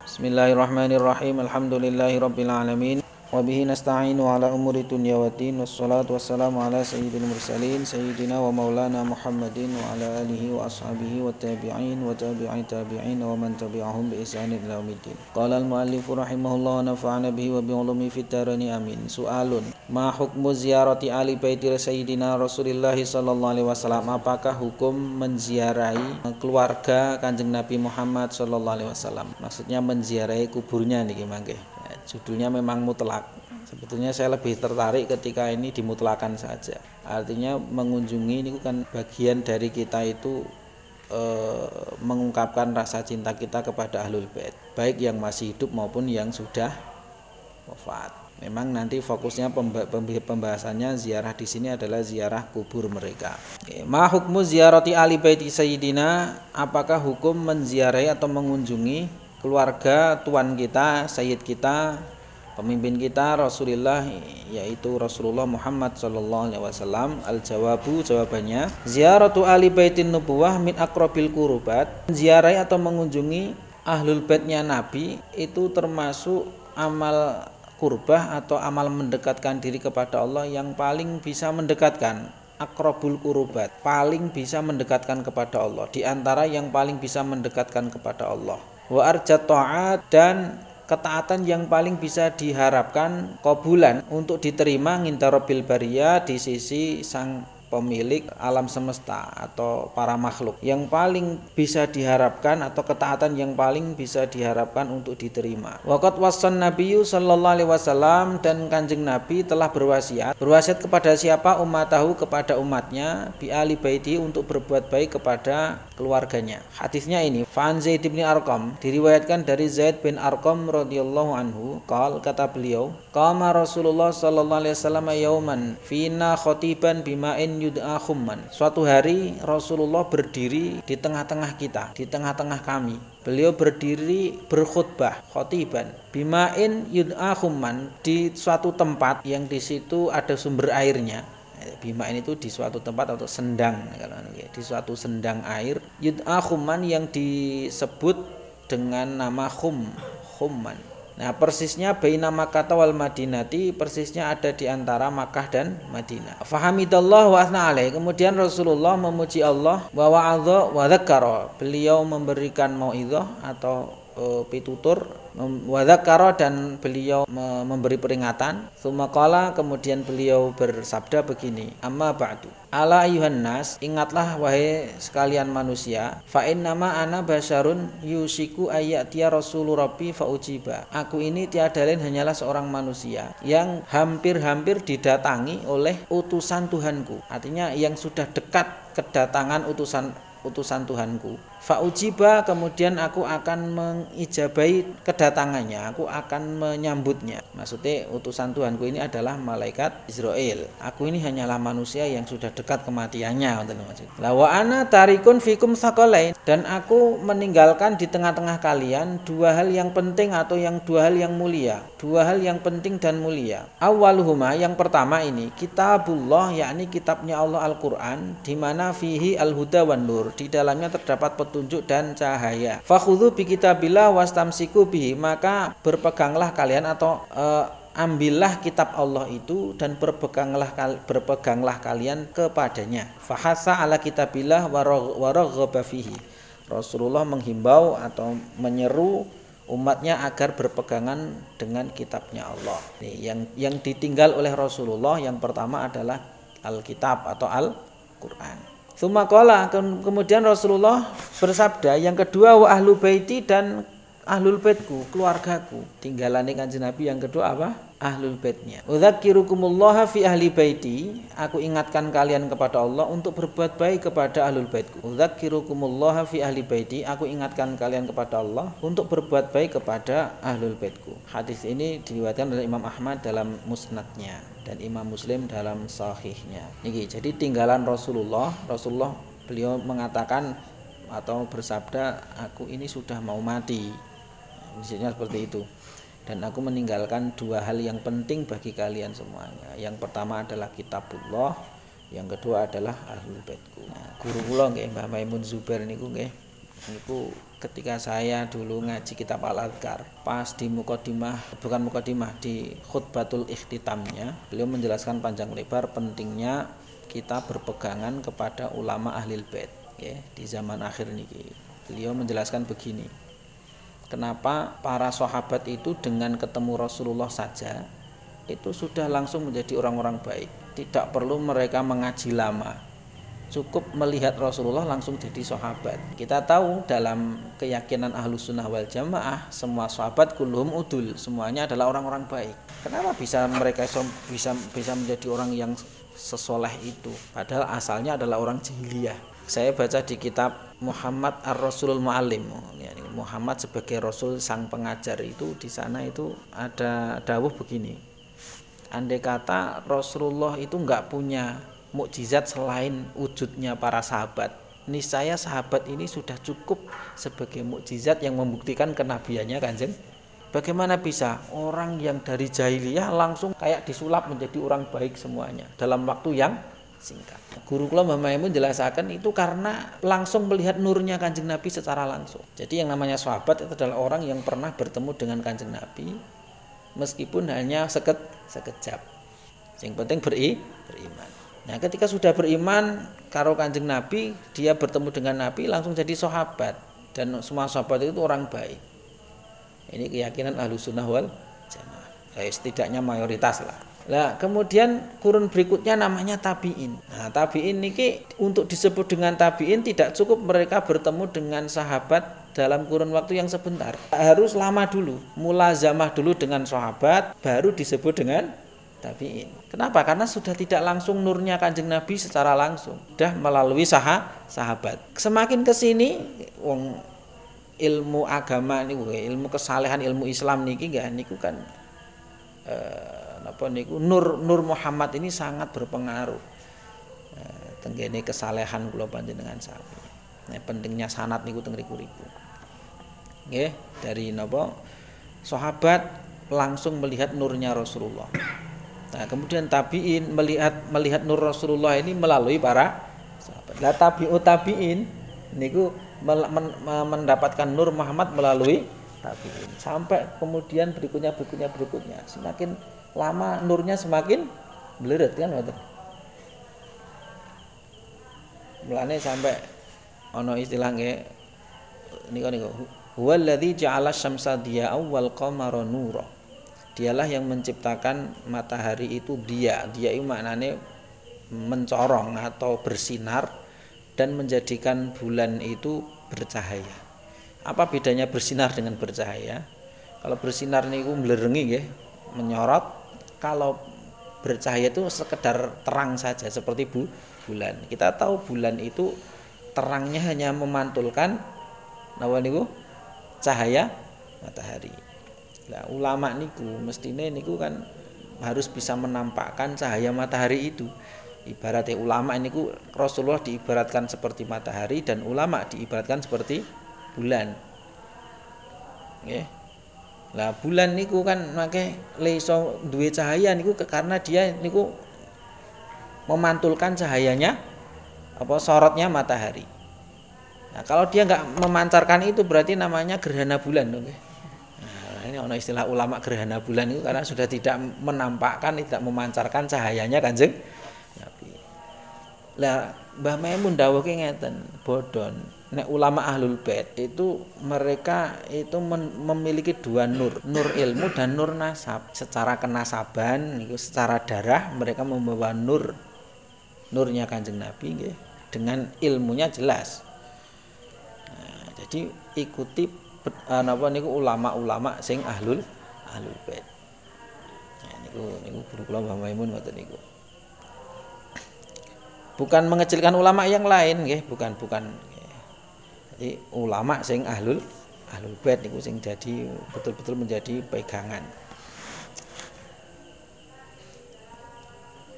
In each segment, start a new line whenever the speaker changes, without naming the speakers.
Bismillahirrahmanirrahim. Alhamdulillahirabbil alamin. Wa bihi nasta'inu ala umuri dunya waddin. Wassalatu wassalamu ala sayyidil mursalin sayyidina wa maulana Muhammadin wa ala alihi wa ashabihi wa tabi'in wa tabi'i tabi'in wa man tabi'ahum bi ihsanin ila yaumiddin. Qala al-muallif rahimahullah wa nafa'ana bihi wa bi ulumi fid darain amin. Su'alun: ma hukmu ziyarati ali baiti sayyidina Rasulillah sallallahu alaihi wasallam? Apakah hukum menziarahi keluarga Kanjeng Nabi Muhammad sallallahu alaihi wasallam? Maksudnya menziarahi kuburnya niki mangke. Judulnya memang mutlak. Sebetulnya saya lebih tertarik ketika ini dimutlakan saja. Artinya mengunjungi ini kan bagian dari kita itu mengungkapkan rasa cinta kita kepada Ahlul Bait, baik yang masih hidup maupun yang sudah wafat. Memang nanti fokusnya pembahasannya ziarah di sini adalah ziarah kubur mereka. Ma hukmu ziyarati ali baiti sayyidina? Apakah hukum menziarahi atau mengunjungi keluarga tuan kita, sayyid kita, pemimpin kita Rasulullah, yaitu Rasulullah Muhammad sallallahu alaihi wasallam? Al-jawabu, jawabannya, ziyaratu ali baitin nubuwah min aqrabil qurubat. Ziarah atau mengunjungi ahlul baitnya Nabi itu termasuk amal kurbah atau amal mendekatkan diri kepada Allah yang paling bisa mendekatkan. Aqrabul qurubat, paling bisa mendekatkan kepada Allah, di antara yang paling bisa mendekatkan kepada Allah. Wa arjat ta'at, dan ketaatan yang paling bisa diharapkan qabulan, untuk diterima nginda rabbil bariyah, di sisi sang pemilik alam semesta atau para makhluk. Yang paling bisa diharapkan atau ketaatan yang paling bisa diharapkan untuk diterima. Waqat wassan nabiyyu sallallahu alaihi wasallam, dan Kanjeng Nabi telah berwasiat kepada siapa? Ummatahu, kepada umatnya, bi ali baiti, untuk berbuat baik kepada keluarganya. Hadisnya ini Fa'an Zaid bin Arqam, diriwayatkan dari Zaid bin Arqam radhiyallahu anhu, kata beliau, qama Rasulullah sallallahu alaihi wasallam yauman fina khatiban bima'in yud'a khumman. Suatu hari Rasulullah berdiri di tengah-tengah kita, di tengah-tengah kami. Beliau berdiri berkhutbah, khatiban, bima'in yud'a khumman, di suatu tempat yang di situ ada sumber airnya. Bima'in itu di suatu tempat atau sendang, di suatu sendang air. Yud'a khumman, yang disebut dengan nama khumman. Nah, persisnya baina Makkah wal Madinati, persisnya ada di antara Makkah dan Madinah. Fahamidallah wa athna alaih, kemudian Rasulullah memuji Allah, wa wa'adha wa dzakara, beliau memberikan mauidhah atau pitutur, wa dzakara, dan beliau memberi peringatan. Tsumma qala, kemudian beliau bersabda begini, amma ba'du, ala ayuhan nas, ingatlah wahai sekalian manusia, fa innama ana basyarun yusiku ayyatiya rasulu rabbi fa ujiba. Aku ini tiada lain hanyalah seorang manusia yang hampir-hampir didatangi oleh utusan Tuhanku. Artinya yang sudah dekat kedatangan utusan Tuhanku. Fa ujiba, kemudian aku akan mengijabai kedatangannya, aku akan menyambutnya. Maksudnya utusan Tuhanku ini adalah malaikat Israel. Aku ini hanyalah manusia yang sudah dekat kematiannya. La wa ana tarikun fikum tsaqalain, dan aku meninggalkan di tengah-tengah kalian dua hal yang penting atau dua hal yang mulia, dua hal yang penting dan mulia. Awwaluhuma, yang pertama ini, kitabullah, yakni kitabnya Allah Al-Qur'an, di mana fihi al-huda wan nur, di dalamnya terdapat petunjuk dan cahaya. Fakhudhu bi kitabillah wastamsiku bihi, maka berpeganglah kalian atau ambillah kitab Allah itu dan berpeganglah kalian kepadanya. Fahasa ala kitabillah wa raghaba fihi. Rasulullah menghimbau atau menyeru umatnya agar berpegangan dengan kitabnya Allah. Yang ditinggal oleh Rasulullah yang pertama adalah Alkitab atau Al-Qur'an. Tsumma qala, kemudian Rasulullah bersabda, yang kedua, wa ahlu baiti, dan ahlul baitku, keluargaku. Tinggalane Kanjeng Nabi yang kedua apa? Ahlul baitnya. Udzakirukumullah fi ahli baiti, aku ingatkan kalian kepada Allah untuk berbuat baik kepada ahlul baitku. Udzakirukumullah fi ahli baiti, aku ingatkan kalian kepada Allah untuk berbuat baik kepada ahlul baitku. Hadis ini diriwayatkan oleh Imam Ahmad dalam musnadnya dan Imam Muslim dalam sahihnya. Niki, jadi tinggalan Rasulullah beliau mengatakan atau bersabda, aku ini sudah mau mati. Maksudnya seperti itu. Dan aku meninggalkan dua hal yang penting bagi kalian semuanya. Yang pertama adalah kitabullah, yang kedua adalah ahlul baitku. Nah, guru kula nggih Mbah Maimun Zubair niku nggih Niku ketika saya dulu ngaji kitab Al-Adhkar, pas di di khutbatul ikhtitamnya, beliau menjelaskan panjang lebar pentingnya kita berpegangan kepada ulama ahlil bait ya, di zaman akhir niki. Beliau menjelaskan begini. Kenapa para sahabat itu dengan ketemu Rasulullah saja itu sudah langsung menjadi orang-orang baik. Tidak perlu mereka mengaji lama. Cukup melihat Rasulullah langsung jadi sahabat. Kita tahu dalam keyakinan Ahlus Sunnah wal Jamaah, semua sahabat kulluhum udul, semuanya adalah orang-orang baik. Kenapa bisa mereka bisa menjadi orang yang sesoleh itu? Padahal asalnya adalah orang jahiliyah. Saya baca di kitab Muhammad Ar-Rasulul Muallim, Muhammad sebagai Rasul sang pengajar, itu di sana itu ada dawuh begini. Andai kata Rasulullah itu enggak punya mukjizat selain wujudnya para sahabat, niscaya sahabat ini sudah cukup sebagai mukjizat yang membuktikan kenabiannya Kanjeng. Bagaimana bisa orang yang dari jahiliyah langsung kayak disulap menjadi orang baik semuanya dalam waktu yang singkat. Guru kula Mbah Maimun jelaskan itu karena langsung melihat nurnya Kanjeng Nabi secara langsung. Jadi yang namanya sahabat itu adalah orang yang pernah bertemu dengan Kanjeng Nabi meskipun hanya sekejap. Yang penting beriman. Nah, ketika sudah beriman karo Kanjeng Nabi, dia bertemu dengan Nabi langsung jadi sahabat, dan semua sahabat itu orang baik. Ini keyakinan Ahlus Sunnah wal Jamaah. Setidaknya mayoritas lah. Nah, kemudian kurun berikutnya namanya tabi'in. Nah, tabi'in niki untuk disebut dengan tabi'in tidak cukup mereka bertemu dengan sahabat dalam kurun waktu yang sebentar. Harus lama dulu, mulazamah dulu dengan sahabat, baru disebut dengan tabi'in. Kenapa? Karena sudah tidak langsung nurnya Kanjeng Nabi secara langsung, sudah melalui sahabat. Semakin kesini, wong ilmu agama niku, ilmu kesalehan, ilmu Islam niki niku kan nur Muhammad ini sangat berpengaruh. Tenggene kesalehan kula panjenengan sami. Nah, pentingnya sanad niku teng riku-riku. Nggih, dari napa? Sahabat langsung melihat nurnya Rasulullah. Nah, kemudian tabi'in melihat nur Rasulullah ini melalui para sahabat. Lah tabi'in niku mendapatkan nur Muhammad melalui tabi'in. Sampai kemudian berikutnya. Semakin lama nurnya semakin bleret kan ngoten. Mulane sampai ana istilah nggih niku huwallazi ja'ala syamsa diya'aw wal qamara nura. Dialah yang menciptakan matahari itu dia itu maknanya mencorong atau bersinar, dan menjadikan bulan itu bercahaya. Apa bedanya bersinar dengan bercahaya? Kalau bersinar niku mblerengi nggih, menyorot. Kalau bercahaya itu sekedar terang saja seperti bulan. Kita tahu bulan itu terangnya hanya memantulkan napa niku cahaya matahari. Nah, ulama niku mestine niku kan harus bisa menampakkan cahaya matahari itu. Ibaratnya ulama niku Rasulullah diibaratkan seperti matahari dan ulama diibaratkan seperti bulan. Nggih. Lah bulan niku kan make iso duwe cahaya niku karena dia niku memantulkan cahayanya sorotnya matahari. Nah, kalau dia enggak memancarkan itu berarti namanya gerhana bulan, nggih. Ini ada istilah ulama gerhana bulan itu karena sudah tidak menampakkan, tidak memancarkan cahayanya Kanjeng Nabi. Lah Mbah Maimun dawuhke ngeten, bodon. Nek ulama ahlul bait itu mereka itu memiliki dua nur ilmu dan nur nasab. Secara kenasaban niku secara darah mereka membawa nurnya Kanjeng Nabi nggih, dengan ilmunya jelas. Nah, jadi ikuti niku ulama-ulama sing ahlul bait. Nah, niku guru kula Mbah Maimun ngoten niku. Bukan mengecilkan ulama yang lain nggih, bukan. Jadi ulama sing ahlul bait niku sing jadi betul-betul menjadi pegangan.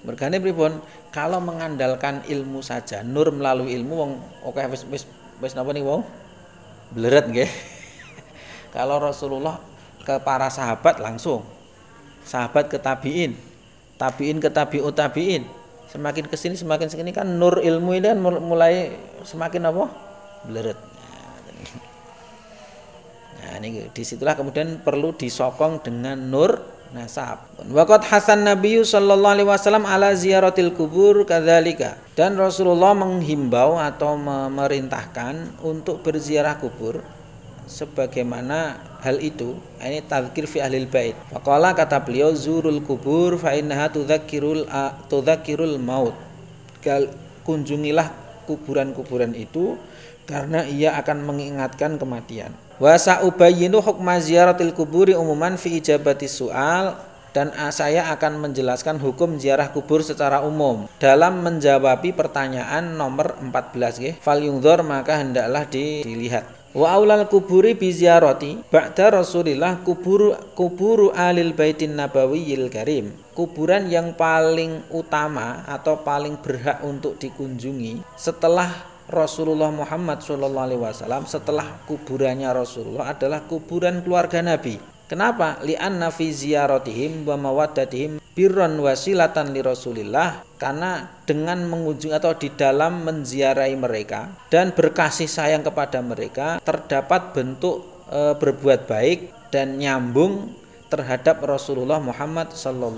Mergane pripun? Kalau mengandalkan ilmu saja, nur melalui ilmu wong oke wis napa niku wau? Bleret nggih. Kalau Rasulullah ke para sahabat langsung, sahabat ke tabi'in, tabi'in ke tabi'ut tabi'in, semakin kesini kan nur ilmu ini kan mulai semakin apa? Bleret. Nah, Nah, ini disitulah kemudian perlu disokong dengan nur nasab. Waqat hasan Nabi sallallahu alaihi wasallam ala ziyaratil kubur kadzalika. Dan Rasulullah menghimbau atau memerintahkan untuk berziarah kubur sebagaimana hal itu. Ini tadzkir fi ahlil bait. Faqala, kata beliau, zurul kubur fa innaha tudzakirul maut. Kunjungilah kuburan-kuburan itu karena ia akan mengingatkan kematian. Wa sa'ubayyinu hukma ziyaratil kuburi umuman fi ijabati su'al, dan saya akan menjelaskan hukum ziarah kubur secara umum dalam menjawabi pertanyaan nomor 14 nggih. Fal yungdzur, maka hendaklah dilihat. Wa aulal kuburi bi ziyarati ba'da Rasulillah kuburu alil baitin nabawiyil karim. Kuburan yang paling utama atau paling berhak untuk dikunjungi setelah Rasulullah Muhammad SAW, setelah kuburannya Rasulullah, adalah kuburan keluarga Nabi. Kenapa? Li'anna fi ziyaratihim wa mawaddatihim birran wasilatan li Rasulillah. Karena dengan mengunjungi atau di dalam menziarahi mereka dan berkasih sayang kepada mereka terdapat bentuk berbuat baik dan nyambung terhadap Rasulullah Muhammad SAW.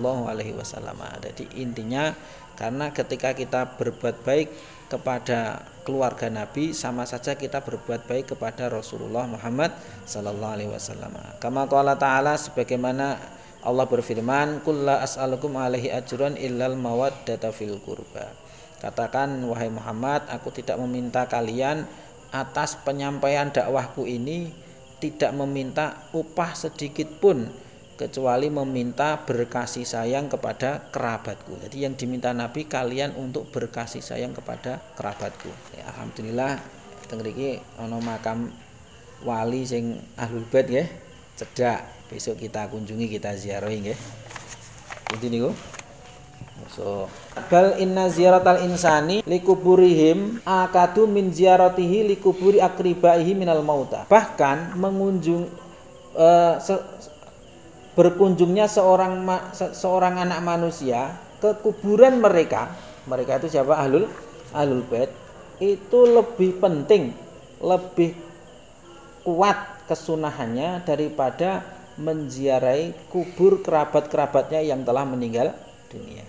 Jadi intinya, karena ketika kita berbuat baik kepada keluarga Nabi, sama saja kita berbuat baik kepada Rasulullah Muhammad sallallahu alaihi wasallam. Kama qala ta'ala, sebagaimana Allah berfirman, "Qul la as'alukum alaihi ajran illal mawaddata fil qurba." Katakan, wahai Muhammad, aku tidak meminta kalian atas penyampaian dakwahku ini, tidak meminta upah sedikit pun, kecuali meminta berkasih sayang kepada kerabatku. Jadi yang diminta Nabi, kalian untuk berkasih sayang kepada kerabatku. Ya, alhamdulillah teng mriki ana makam wali sing ahlul bait nggih, cedhak. Besok kita kunjungi, kita ziarahi nggih. Inti niku. So, bal inna ziyaratal insani likuburihim akadu min ziyaratihi likuburi akribaihi minal mauta. Bahkan berkunjungnya seorang anak manusia ke kuburan mereka itu siapa? Ahlul bait, itu lebih penting, lebih kuat kesunahannya daripada menziarahi kubur kerabat-kerabatnya yang telah meninggal dunia.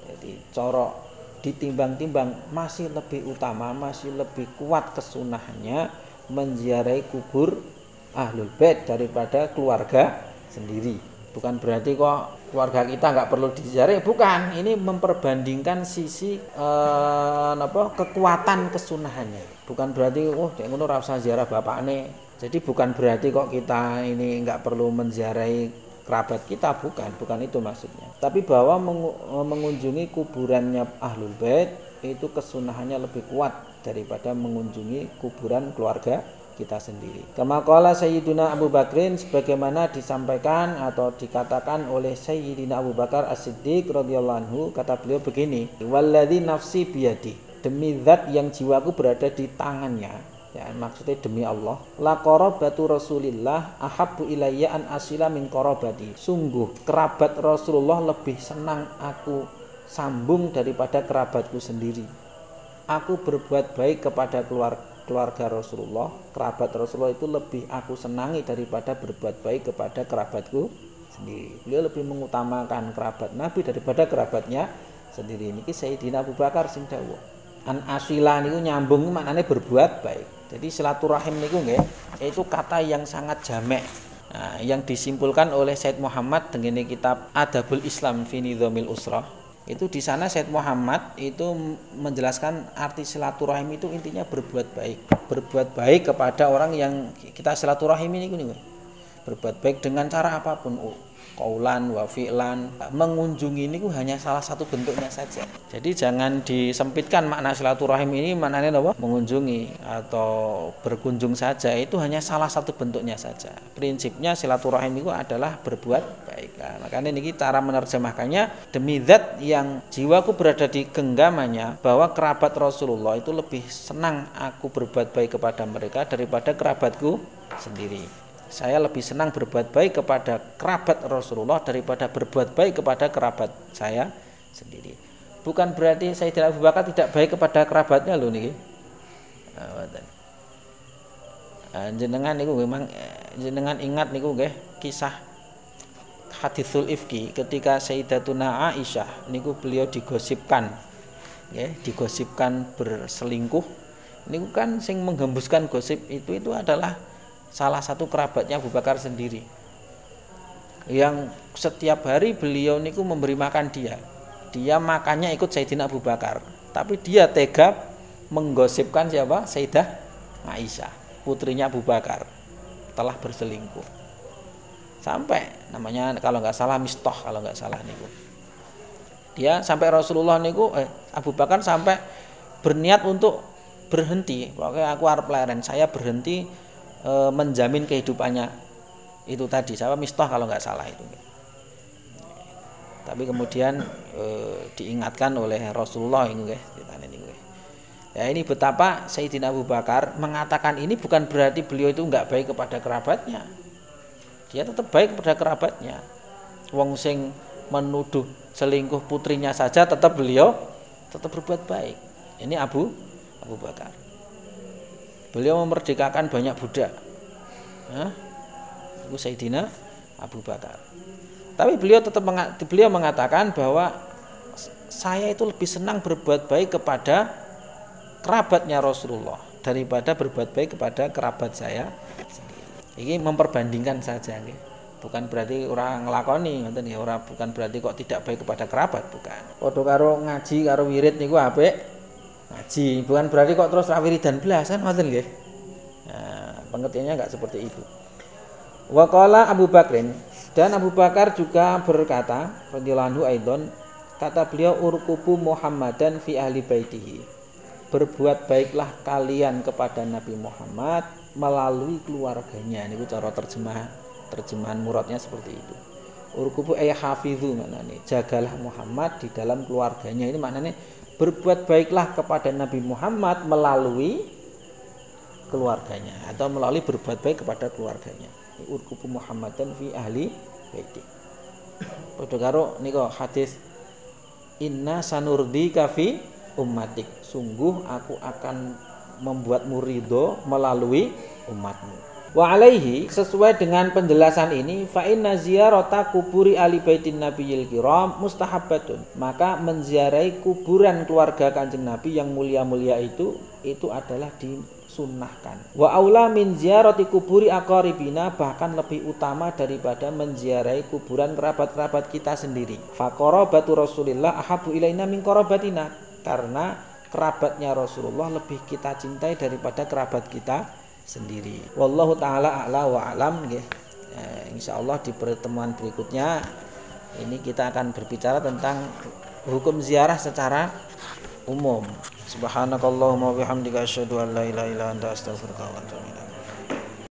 Jadi corok ditimbang-timbang, masih lebih utama, masih lebih kuat kesunahannya menziarahi kubur ahlul bait daripada keluarga sendiri. Bukan berarti kok keluarga kita nggak perlu diziarahi, bukan. Ini memperbandingkan sisi kekuatan kesunahannya. Bukan berarti dek ngono ora usah ziarah bapakne. Jadi bukan berarti kok kita ini nggak perlu menziarahi kerabat kita, bukan itu maksudnya. Tapi bahwa mengunjungi kuburannya ahlul bait itu kesunahannya lebih kuat daripada mengunjungi kuburan keluarga kita sendiri. Kama qala Sayyiduna Abu Bakrin, sebagaimana disampaikan atau dikatakan oleh Sayyidina Abu Bakar As-Siddiq radhiyallahu anhu, kata beliau begini, walladzi nafsi biyadi, demi zat yang jiwaku berada di tangannya, ya maksudnya demi Allah, la qarabatu Rasulillah ahabbu ilayya an asila min qarabati. Sungguh kerabat Rasulullah lebih senang aku sambung daripada kerabatku sendiri. Aku berbuat baik kepada keluarga Rasulullah, kerabat Rasulullah itu lebih aku senangi daripada berbuat baik kepada kerabatku sendiri. Beliau lebih mengutamakan kerabat Nabi daripada kerabatnya sendiri. Niki Sayyidina Abu Bakar sing dawuh. An asila niku nyambung maknane berbuat baik. Jadi silaturahim niku nggih, itu kata yang sangat jamek. Nah, yang disimpulkan oleh Said Muhammad dengan kitab Adabul Islam fi Nizamil Usrah. Itu di sana Said Muhammad itu menjelaskan arti silaturahim itu intinya berbuat baik kepada orang yang kita silaturahim ini. Berbuat baik dengan cara apapun, qaulan wa fi'lan. Mengunjungi ini hanya salah satu bentuknya saja. Jadi jangan disempitkan makna silaturahim ini maknanya apa? Mengunjungi atau berkunjung saja, itu hanya salah satu bentuknya saja. Prinsipnya silaturahim itu adalah berbuat baik. Nah, makanya ini cara menerjemahkannya, demi zat yang jiwaku berada di genggamannya, bahwa kerabat Rasulullah itu lebih senang aku berbuat baik kepada mereka daripada kerabatku sendiri. Saya lebih senang berbuat baik kepada kerabat Rasulullah daripada berbuat baik kepada kerabat saya sendiri. Bukan berarti Sayyidina Abu Bakar tidak baik kepada kerabatnya loh niki. Jenengan niku memang jenengan ingat niku nggih kisah haditsul ifki ketika Sayyidatuna Aisyah niku beliau digosipkan nggih, digosipkan berselingkuh. Niku kan sing menghembuskan gosip itu adalah salah satu kerabatnya Abu Bakar sendiri. Yang setiap hari beliau niku memberi makan dia. Dia makannya ikut Sayyidina Abu Bakar, tapi dia tega menggosipkan siapa? Sayyidah Aisyah, putrinya Abu Bakar, telah berselingkuh. Sampai namanya kalau nggak salah Mistah, kalau nggak salah niku. Dia sampai Rasulullah niku Abu Bakar sampai berniat untuk berhenti. Pokoknya aku arep leren, saya berhenti menjamin kehidupannya itu tadi. Siapa Mistah kalau nggak salah itu. Tapi kemudian diingatkan oleh Rasulullah ini ya, ini betapa Sayyidina Abu Bakar mengatakan ini bukan berarti beliau itu enggak baik kepada kerabatnya. Dia tetap baik kepada kerabatnya. Wong sing menuduh selingkuh putrinya saja tetap beliau tetap berbuat baik. Ini Abu Bakar. Beliau memerdekakan banyak budak. Itu Sayyidina Abu Bakar. Tapi beliau mengatakan bahwa saya itu lebih senang berbuat baik kepada kerabatnya Rasulullah daripada berbuat baik kepada kerabat saya sendiri. Ini memperbandingkan saja, bukan berarti orang ngelakoni, bukan berarti kok tidak baik kepada kerabat, bukan. Padha karo ngaji karo wirid niku apik ngaji, bukan berarti kok terus ra wiridan blas kan ngoten nggih. Nah, pengertiannya enggak seperti itu. Wa qala Abu Bakrin, dan Abu Bakar juga berkata radhiyallahu anhu aidon, kata beliau urkubu Muhammadan fi ahli baitihi. Berbuat baiklah kalian kepada Nabi Muhammad melalui keluarganya. Ini cara terjemahan muradnya seperti itu. Urkubu ay hafidhu maknanya jagalah Muhammad di dalam keluarganya. Ini maknanya berbuat baiklah kepada Nabi Muhammad melalui keluarganya atau melalui berbuat baik kepada keluarganya. Urkubu Muhammadan fi ahli baiti. Padha karo nika hadis inna sanurdika fi ummatik. Sungguh aku akan membuatmu ridho melalui umatmu. Wa alaihi, sesuai dengan penjelasan ini, fa inna ziyarata kuburi ali baitin nabiyil kiram mustahabbatun. Maka menziarahi kuburan keluarga Kanjeng Nabi yang mulia-mulia itu adalah disunnahkan. Wa aula min ziyarati kuburi aqaribina, bahkan lebih utama daripada menziarahi kuburan kerabat-kerabat kita sendiri. Fa qarabatu Rasulillah ahabbu ilaina min qarabatina, karena kerabatnya Rasulullah lebih kita cintai daripada kerabat kita sendiri. Wallahu taala a'la wa alam nggih. Insyaallah di pertemuan berikutnya ini kita akan berbicara tentang hukum ziarah secara umum. Subhanakallahumma wa bihamdika asyhadu an la ilaha illa anta astaghfiruka wa atubu ilaik.